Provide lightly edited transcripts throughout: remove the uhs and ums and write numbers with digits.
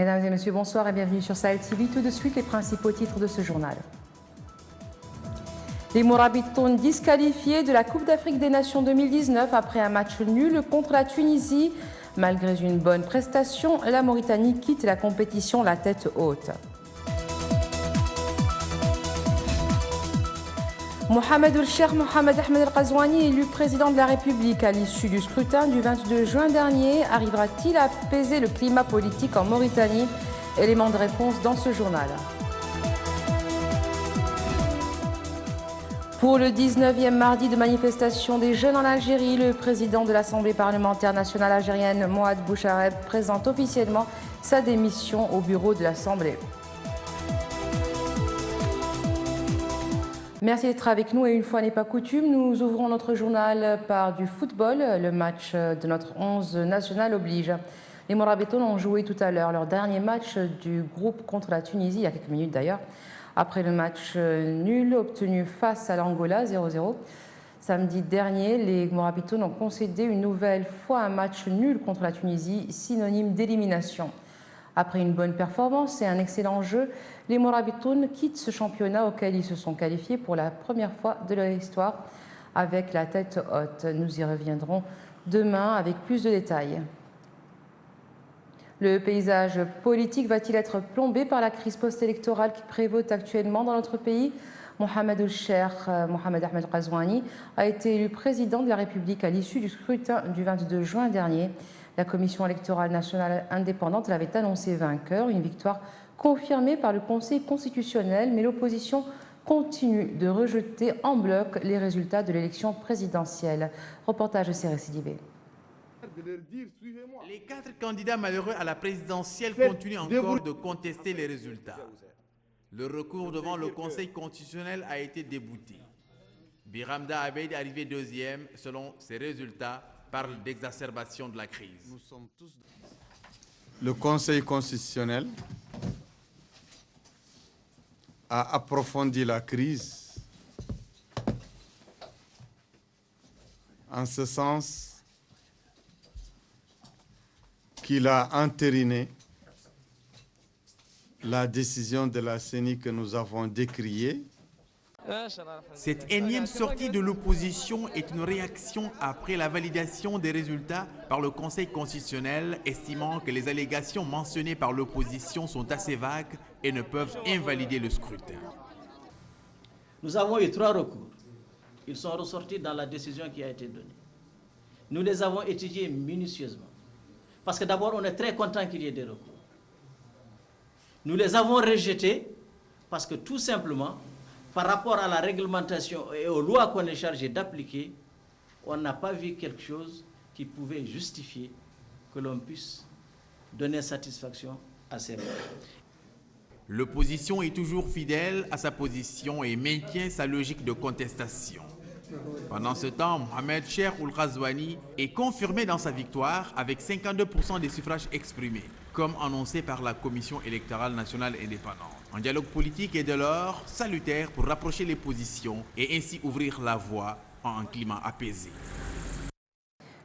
Mesdames et messieurs, bonsoir et bienvenue sur Sahel TV. Tout de suite, les principaux titres de ce journal. Les Mourabitoun disqualifiés de la Coupe d'Afrique des Nations 2019 après un match nul contre la Tunisie. Malgré une bonne prestation, la Mauritanie quitte la compétition la tête haute. Mohamed el-Cheikh Mohamed Ahmed el-Ghazouani, élu président de la République à l'issue du scrutin du 22 juin dernier, arrivera-t-il à apaiser le climat politique en Mauritanie? Élément de réponse dans ce journal. Pour le 19e mardi de manifestation des jeunes en Algérie, le président de l'Assemblée parlementaire nationale algérienne, Mohamed Bouchareb, présente officiellement sa démission au bureau de l'Assemblée. Merci d'être avec nous et une fois n'est pas coutume, nous ouvrons notre journal par du football. Le match de notre 11 national oblige. Les Mourabitoun ont joué tout à l'heure leur dernier match du groupe contre la Tunisie, il y a quelques minutes d'ailleurs. Après le match nul obtenu face à l'Angola 0-0, samedi dernier, les Mourabitoun ont concédé une nouvelle fois un match nul contre la Tunisie, synonyme d'élimination. Après une bonne performance et un excellent jeu, les Mourabitoun quittent ce championnat auquel ils se sont qualifiés pour la première fois de leur histoire avec la tête haute. Nous y reviendrons demain avec plus de détails. Le paysage politique va-t-il être plombé par la crise post-électorale qui prévaut actuellement dans notre pays? Mohamed el-Cheikh Mohamed Ahmed el-Ghazouani a été élu président de la République à l'issue du scrutin du 22 juin dernier. La Commission électorale nationale indépendante l'avait annoncé vainqueur, une victoire confirmée par le Conseil constitutionnel, mais l'opposition continue de rejeter en bloc les résultats de l'élection présidentielle. Reportage de Céré Sidibé. Les 4 candidats malheureux à la présidentielle continuent encore de contester les résultats. Le recours devant le Conseil constitutionnel a été débouté. Biramda Abeid, arrivé deuxième, selon ses résultats, parle d'exacerbation de la crise. Le Conseil constitutionnel a approfondi la crise en ce sens qu'il a entériné la décision de la CENI que nous avons décriée. Cette énième sortie de l'opposition est une réaction après la validation des résultats par le Conseil constitutionnel, estimant que les allégations mentionnées par l'opposition sont assez vagues et ne peuvent invalider le scrutin. Nous avons eu 3 recours. Ils sont ressortis dans la décision qui a été donnée. Nous les avons étudiés minutieusement. Parce que d'abord, on est très content qu'il y ait des recours. Nous les avons rejetés parce que tout simplement, par rapport à la réglementation et aux lois qu'on est chargé d'appliquer, on n'a pas vu quelque chose qui pouvait justifier que l'on puisse donner satisfaction à ces recours. L'opposition est toujours fidèle à sa position et maintient sa logique de contestation. Pendant ce temps, Mohamed el-Cheikh el-Ghazouani est confirmé dans sa victoire avec 52% des suffrages exprimés, comme annoncé par la Commission électorale nationale indépendante. Un dialogue politique est dès lors salutaire pour rapprocher les positions et ainsi ouvrir la voie à un climat apaisé.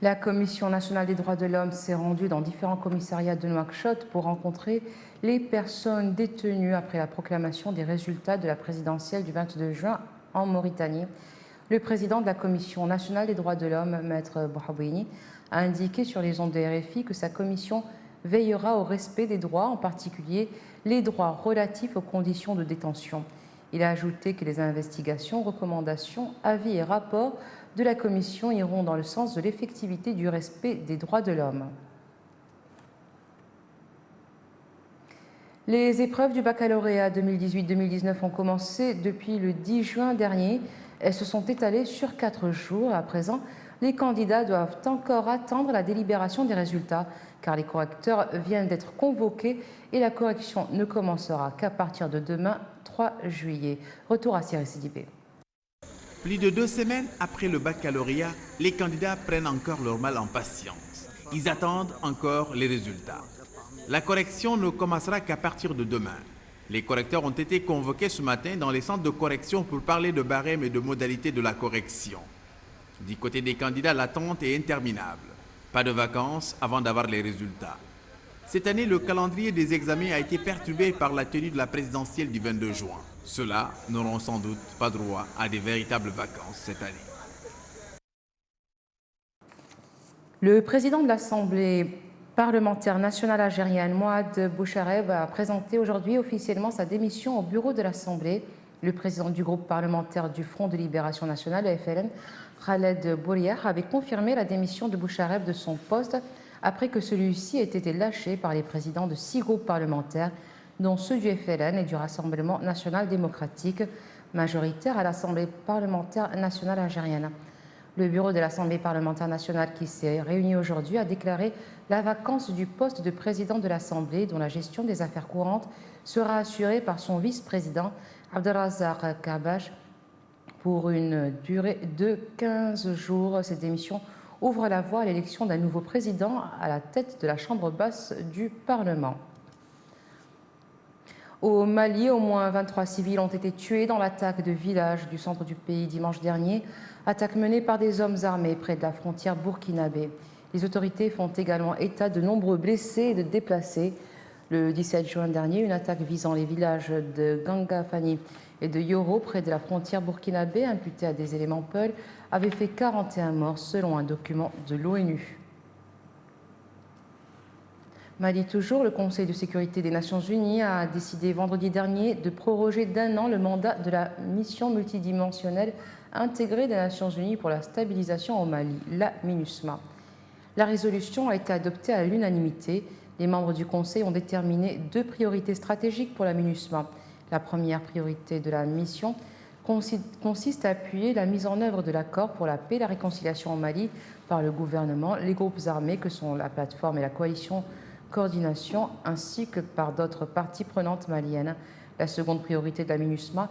La Commission nationale des droits de l'homme s'est rendue dans différents commissariats de Nouakchott pour rencontrer les personnes détenues après la proclamation des résultats de la présidentielle du 22 juin en Mauritanie. Le président de la Commission nationale des droits de l'homme, Maître Bouhabouini, a indiqué sur les ondes de RFI que sa commission veillera au respect des droits, en particulier les droits relatifs aux conditions de détention. Il a ajouté que les investigations, recommandations, avis et rapports de la commission iront dans le sens de l'effectivité du respect des droits de l'homme. Les épreuves du baccalauréat 2018-2019 ont commencé depuis le 10 juin dernier. Elles se sont étalées sur 4 jours. À présent, les candidats doivent encore attendre la délibération des résultats car les correcteurs viennent d'être convoqués et la correction ne commencera qu'à partir de demain, 3 juillet. Retour à Céré Sidibé. Plus de 2 semaines après le baccalauréat, les candidats prennent encore leur mal en patience. Ils attendent encore les résultats. La correction ne commencera qu'à partir de demain. Les correcteurs ont été convoqués ce matin dans les centres de correction pour parler de barème et de modalités de la correction. Du côté des candidats, l'attente est interminable. Pas de vacances avant d'avoir les résultats. Cette année, le calendrier des examens a été perturbé par la tenue de la présidentielle du 22 juin. Ceux-là n'auront sans doute pas droit à des véritables vacances cette année. Le président de l'Assemblée parlementaire nationale algérienne, Mohamed Bouchareb, a présenté aujourd'hui officiellement sa démission au bureau de l'Assemblée. Le président du groupe parlementaire du Front de Libération Nationale, le FLN, Khaled Bouriah, avait confirmé la démission de Bouchareb de son poste après que celui-ci ait été lâché par les présidents de 6 groupes parlementaires, dont ceux du FLN et du Rassemblement national démocratique, majoritaire à l'Assemblée parlementaire nationale algérienne. Le bureau de l'Assemblée parlementaire nationale qui s'est réuni aujourd'hui a déclaré la vacance du poste de président de l'Assemblée dont la gestion des affaires courantes sera assurée par son vice-président Abdelrazak Kabash pour une durée de 15 jours. Cette démission ouvre la voie à l'élection d'un nouveau président à la tête de la Chambre basse du Parlement. Au Mali, au moins 23 civils ont été tués dans l'attaque de village du centre du pays dimanche dernier, attaque menée par des hommes armés près de la frontière burkinabé. Les autorités font également état de nombreux blessés et de déplacés. Le 17 juin dernier, une attaque visant les villages de Gangafani et de Yoro, près de la frontière burkinabé, imputée à des éléments Peul, avait fait 41 morts selon un document de l'ONU. Mali toujours, le Conseil de sécurité des Nations Unies a décidé vendredi dernier de proroger d'1 an le mandat de la mission multidimensionnelle intégrée des Nations Unies pour la stabilisation au Mali, la MINUSMA. La résolution a été adoptée à l'unanimité. Les membres du Conseil ont déterminé 2 priorités stratégiques pour la MINUSMA. La première priorité de la mission consiste à appuyer la mise en œuvre de l'accord pour la paix et la réconciliation au Mali par le gouvernement, les groupes armés que sont la plateforme et la coalition coordination, ainsi que par d'autres parties prenantes maliennes. La seconde priorité de la MINUSMA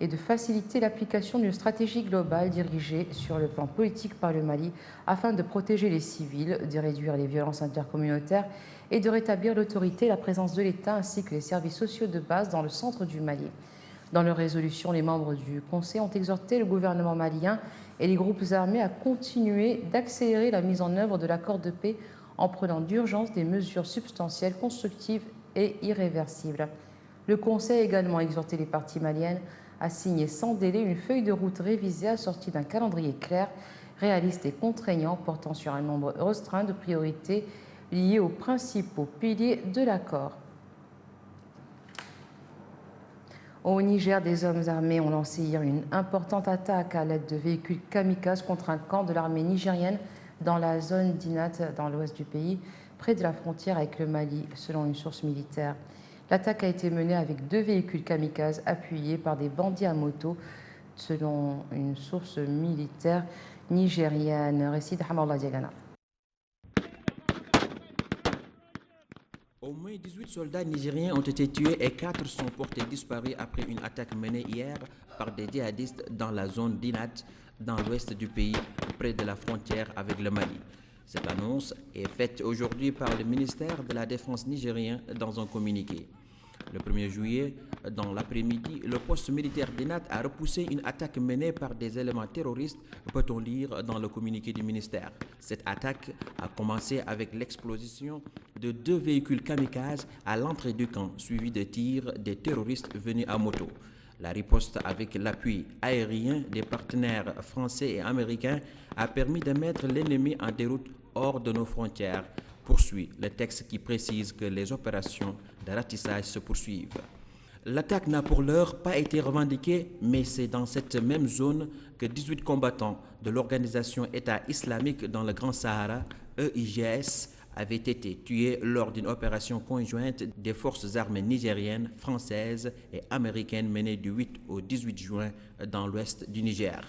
est de faciliter l'application d'une stratégie globale dirigée sur le plan politique par le Mali afin de protéger les civils, de réduire les violences intercommunautaires et de rétablir l'autorité et la présence de l'État ainsi que les services sociaux de base dans le centre du Mali. Dans leur résolution, les membres du Conseil ont exhorté le gouvernement malien et les groupes armés à continuer d'accélérer la mise en œuvre de l'accord de paix en prenant d'urgence des mesures substantielles, constructives et irréversibles. Le Conseil a également exhorté les parties maliennes à signer sans délai une feuille de route révisée assortie d'un calendrier clair, réaliste et contraignant portant sur un nombre restreint de priorités liées aux principaux piliers de l'accord. Au Niger, des hommes armés ont lancé hier une importante attaque à l'aide de véhicules kamikazes contre un camp de l'armée nigérienne dans la zone d'Inat, dans l'ouest du pays, près de la frontière avec le Mali, selon une source militaire. L'attaque a été menée avec 2 véhicules kamikazes appuyés par des bandits à moto, selon une source militaire nigérienne. Récit de Hamallah Diagana. Au moins 18 soldats nigériens ont été tués et 4 sont portés disparus après une attaque menée hier par des djihadistes dans la zone d'Inat, dans l'ouest du pays, près de la frontière avec le Mali. Cette annonce est faite aujourd'hui par le ministère de la Défense nigérien dans un communiqué. Le 1er juillet, dans l'après-midi, le poste militaire d'Inat a repoussé une attaque menée par des éléments terroristes, peut-on lire dans le communiqué du ministère. Cette attaque a commencé avec l'explosion de 2 véhicules kamikazes à l'entrée du camp, suivi de tirs des terroristes venus à moto. La riposte avec l'appui aérien des partenaires français et américains a permis de mettre l'ennemi en déroute hors de nos frontières, poursuit le texte qui précise que les opérations de ratissage se poursuivent. L'attaque n'a pour l'heure pas été revendiquée, mais c'est dans cette même zone que 18 combattants de l'organisation État islamique dans le Grand Sahara, EIGS, avaient été tués lors d'une opération conjointe des forces armées nigériennes, françaises et américaines menée du 8 au 18 juin dans l'ouest du Niger.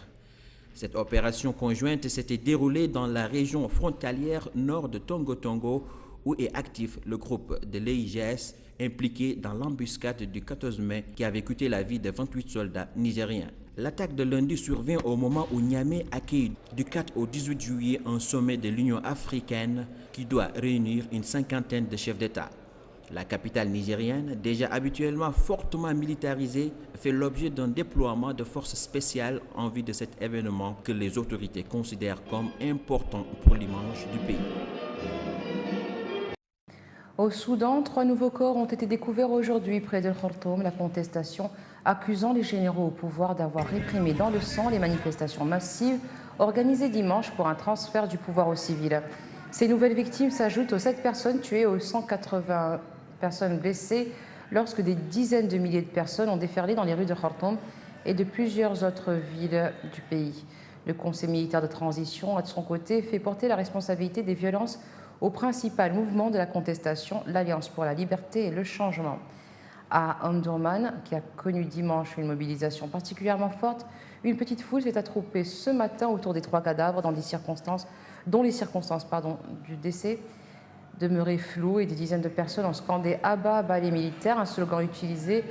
Cette opération conjointe s'était déroulée dans la région frontalière nord de Tongo-Tongo, où est actif le groupe de l'EIGS impliqué dans l'embuscade du 14 mai qui avait coûté la vie de 28 soldats nigériens. L'attaque de lundi survient au moment où Niamey accueille du 4 au 18 juillet un sommet de l'Union africaine qui doit réunir une 50aine de chefs d'État. La capitale nigérienne, déjà habituellement fortement militarisée, fait l'objet d'un déploiement de forces spéciales en vue de cet événement que les autorités considèrent comme important pour l'image du pays. Au Soudan, 3 nouveaux corps ont été découverts aujourd'hui près de Khartoum. La contestation accusant les généraux au pouvoir d'avoir réprimé dans le sang les manifestations massives organisées dimanche pour un transfert du pouvoir aux civils. Ces nouvelles victimes s'ajoutent aux 7 personnes tuées et aux 180 personnes blessées lorsque des dizaines de milliers de personnes ont déferlé dans les rues de Khartoum et de plusieurs autres villes du pays. Le Conseil militaire de transition, de son côté, fait porter la responsabilité des violences au principal mouvement de la contestation, l'Alliance pour la liberté et le changement. À Omdurman, qui a connu dimanche une mobilisation particulièrement forte, une petite foule s'est attroupée ce matin autour des 3 cadavres dont les circonstances du décès demeuraient floues et des dizaines de personnes ont scandé « Abba, Abba les militaires », un slogan utilisé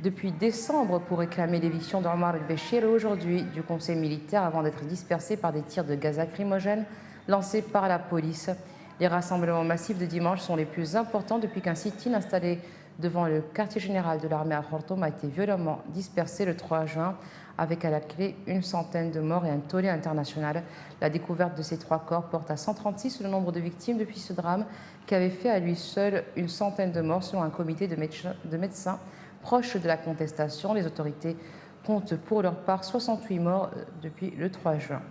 depuis décembre pour réclamer l'éviction d'Omar el-Béchir et aujourd'hui du conseil militaire avant d'être dispersés par des tirs de gaz lacrymogène lancés par la police. Les rassemblements massifs de dimanche sont les plus importants depuis qu'un sit-in installé devant le quartier général de l'armée à Khartoum a été violemment dispersé le 3 juin, avec à la clé une centaine de morts et un tollé international. La découverte de ces 3 corps porte à 136 le nombre de victimes depuis ce drame qui avait fait à lui seul une centaine de morts selon un comité de médecins proches de la contestation. Les autorités comptent pour leur part 68 morts depuis le 3 juin.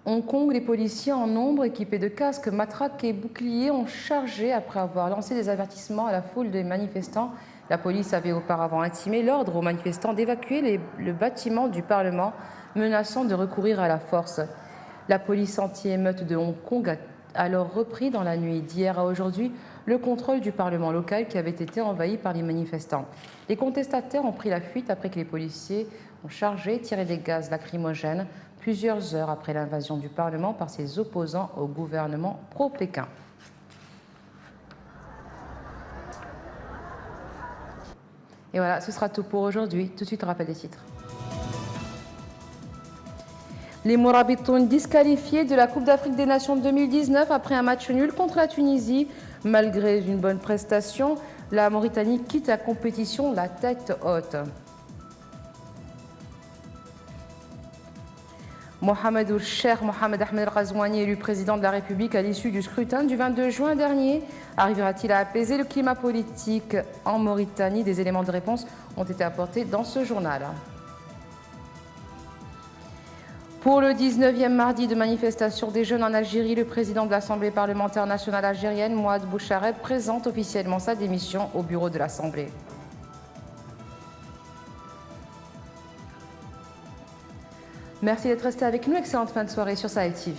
Hong Kong, les policiers en nombre, équipés de casques, matraques et boucliers, ont chargé après avoir lancé des avertissements à la foule des manifestants. La police avait auparavant intimé l'ordre aux manifestants d'évacuer le bâtiment du Parlement, menaçant de recourir à la force. La police anti-émeute de Hong Kong a alors repris dans la nuit d'hier à aujourd'hui le contrôle du Parlement local qui avait été envahi par les manifestants. Les contestataires ont pris la fuite après que les policiers ont chargé et tiré des gaz lacrymogènes plusieurs heures après l'invasion du Parlement par ses opposants au gouvernement pro-Pékin. Et voilà, ce sera tout pour aujourd'hui. Tout de suite, rappel des titres. Les Mourabitoun disqualifiés de la Coupe d'Afrique des Nations 2019 après un match nul contre la Tunisie. Malgré une bonne prestation, la Mauritanie quitte la compétition la tête haute. Cheikh Mohamed Ahmed Ghazouani, élu président de la République à l'issue du scrutin du 22 juin dernier. Arrivera-t-il à apaiser le climat politique en Mauritanie? Des éléments de réponse ont été apportés dans ce journal. Pour le 19e mardi de manifestation des jeunes en Algérie, le président de l'Assemblée parlementaire nationale algérienne, Mouad Bouchareb, présente officiellement sa démission au bureau de l'Assemblée. Merci d'être resté avec nous. Excellente fin de soirée sur Sahel TV.